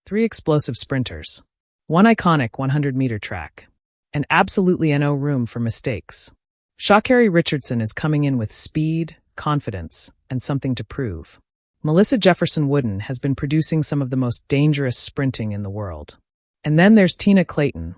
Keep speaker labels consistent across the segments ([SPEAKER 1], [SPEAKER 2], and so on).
[SPEAKER 1] Three explosive sprinters. One iconic 100-meter track. And absolutely no room for mistakes. Sha'Carri Richardson is coming in with speed, confidence, and something to prove. Melissa Jefferson-Wooden has been producing some of the most dangerous sprinting in the world. And then there's Tina Clayton,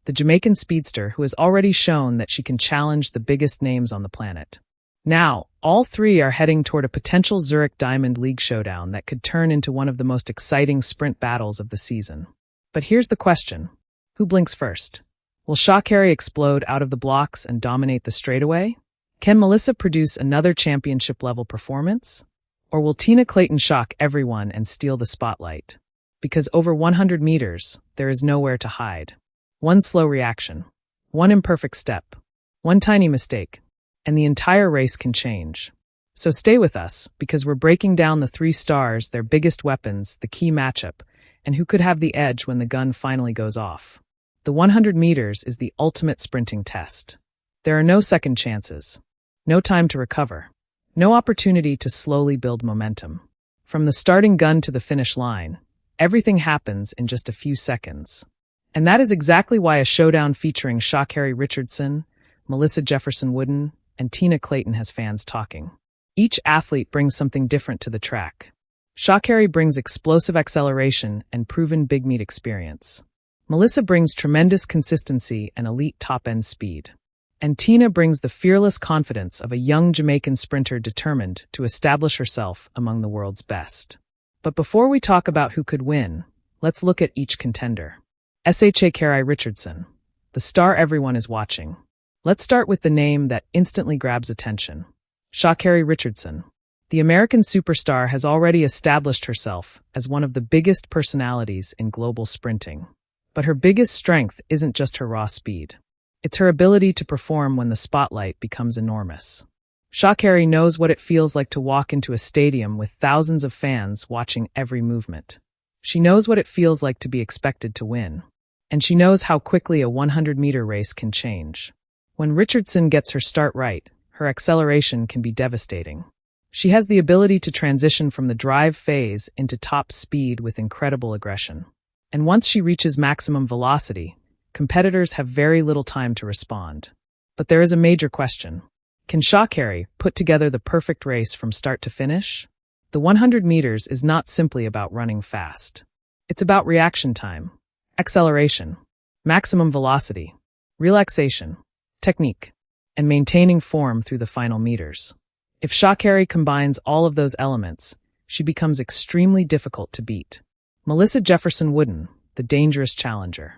[SPEAKER 1] the Jamaican speedster who has already shown that she can challenge the biggest names on the planet. Now, all three are heading toward a potential Zurich Diamond League showdown that could turn into one of the most exciting sprint battles of the season. But here's the question. Who blinks first? Will Sha'Carri explode out of the blocks and dominate the straightaway? Can Melissa produce another championship-level performance? Or will Tina Clayton shock everyone and steal the spotlight? Because over 100 meters, there is nowhere to hide. One slow reaction, one imperfect step, one tiny mistake, and the entire race can change. So stay with us, because we're breaking down the three stars, their biggest weapons, the key matchup, and who could have the edge when the gun finally goes off. The 100 meters is the ultimate sprinting test. There are no second chances, no time to recover, no opportunity to slowly build momentum. From the starting gun to the finish line, everything happens in just a few seconds. And that is exactly why a showdown featuring Sha'Carri Richardson, Melissa Jefferson-Wooden, and Tina Clayton has fans talking. Each athlete brings something different to the track. Sha'Carri brings explosive acceleration and proven big meet experience. Melissa brings tremendous consistency and elite top-end speed. And Tina brings the fearless confidence of a young Jamaican sprinter determined to establish herself among the world's best. But before we talk about who could win, let's look at each contender. Sha'Carri Richardson, the star everyone is watching. Let's start with the name that instantly grabs attention. Sha'Carri Richardson. The American superstar has already established herself as one of the biggest personalities in global sprinting. But her biggest strength isn't just her raw speed. It's her ability to perform when the spotlight becomes enormous. Sha'Carri knows what it feels like to walk into a stadium with thousands of fans watching every movement. She knows what it feels like to be expected to win. And she knows how quickly a 100-meter race can change. When Richardson gets her start right, her acceleration can be devastating. She has the ability to transition from the drive phase into top speed with incredible aggression. And once she reaches maximum velocity, competitors have very little time to respond. But there is a major question. Can Sha'Carri put together the perfect race from start to finish? The 100 meters is not simply about running fast. It's about reaction time, acceleration, maximum velocity, relaxation, technique, and maintaining form through the final meters. If Sha'Carri combines all of those elements, she becomes extremely difficult to beat. Melissa Jefferson-Wooden, the dangerous challenger.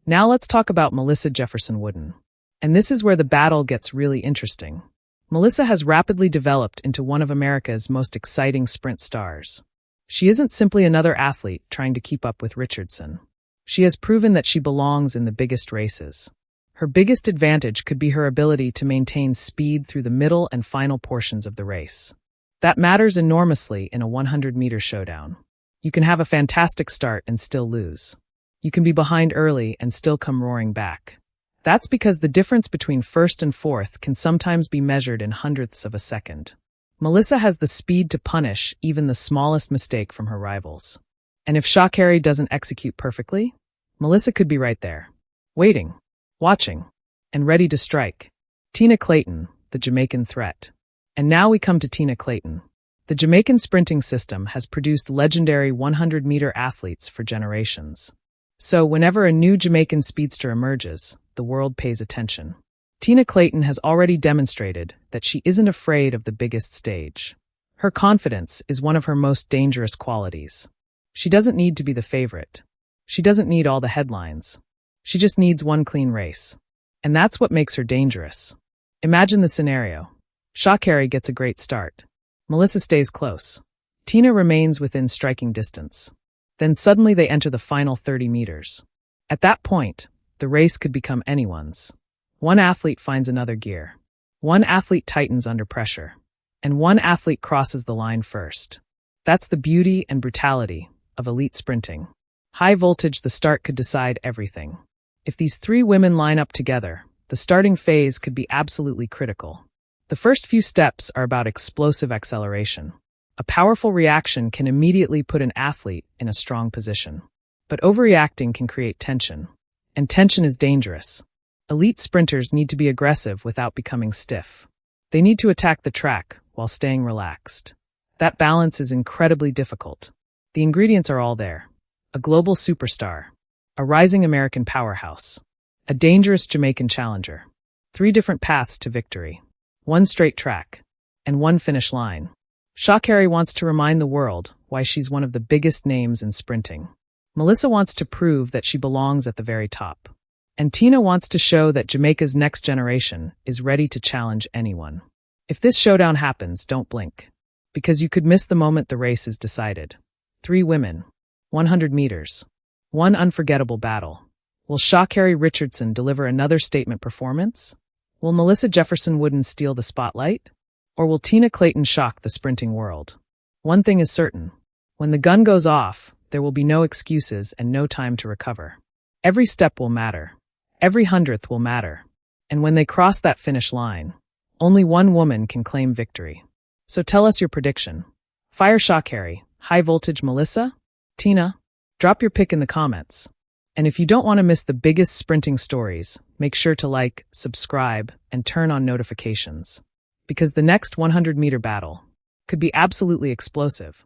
[SPEAKER 1] Now let's talk about Melissa Jefferson-Wooden. And this is where the battle gets really interesting. Melissa has rapidly developed into one of America's most exciting sprint stars. She isn't simply another athlete trying to keep up with Richardson. She has proven that she belongs in the biggest races. Her biggest advantage could be her ability to maintain speed through the middle and final portions of the race. That matters enormously in a 100-meter showdown. You can have a fantastic start and still lose. You can be behind early and still come roaring back. That's because the difference between first and fourth can sometimes be measured in hundredths of a second. Melissa has the speed to punish even the smallest mistake from her rivals. And if Sha'Carri doesn't execute perfectly, Melissa could be right there, waiting, watching, and ready to strike. Tina Clayton, the Jamaican threat. And now we come to Tina Clayton. The Jamaican sprinting system has produced legendary 100-meter athletes for generations. So whenever a new Jamaican speedster emerges, the world pays attention. Tina Clayton has already demonstrated that she isn't afraid of the biggest stage. Her confidence is one of her most dangerous qualities. She doesn't need to be the favorite. She doesn't need all the headlines. She just needs one clean race. And that's what makes her dangerous. Imagine the scenario. Sha'Carri gets a great start. Melissa stays close. Tina remains within striking distance. Then suddenly they enter the final 30 meters. At that point, the race could become anyone's. One athlete finds another gear. One athlete tightens under pressure. And one athlete crosses the line first. That's the beauty and brutality of elite sprinting. High voltage, the start could decide everything. If these three women line up together, the starting phase could be absolutely critical. The first few steps are about explosive acceleration. A powerful reaction can immediately put an athlete in a strong position. But overreacting can create tension. And tension is dangerous. Elite sprinters need to be aggressive without becoming stiff. They need to attack the track while staying relaxed. That balance is incredibly difficult. The ingredients are all there. A global superstar, a rising American powerhouse, a dangerous Jamaican challenger. 3 different paths to victory. 1 straight track, and 1 finish line. Sha'Carri wants to remind the world why she's one of the biggest names in sprinting. Melissa wants to prove that she belongs at the very top. And Tina wants to show that Jamaica's next generation is ready to challenge anyone. If this showdown happens, don't blink. Because you could miss the moment the race is decided. 3 women, 100 meters, 1 unforgettable battle. Will Sha'Carri Richardson deliver another statement performance? Will Melissa Jefferson-Wooden steal the spotlight? Or will Tina Clayton shock the sprinting world? One thing is certain. When the gun goes off, there will be no excuses and no time to recover. Every step will matter. Every hundredth will matter. And when they cross that finish line, only one woman can claim victory. So tell us your prediction. Fire Sha'Carri, high voltage Melissa? Tina? Drop your pick in the comments. And if you don't want to miss the biggest sprinting stories, make sure to like, subscribe, and turn on notifications. Because the next 100-meter battle could be absolutely explosive.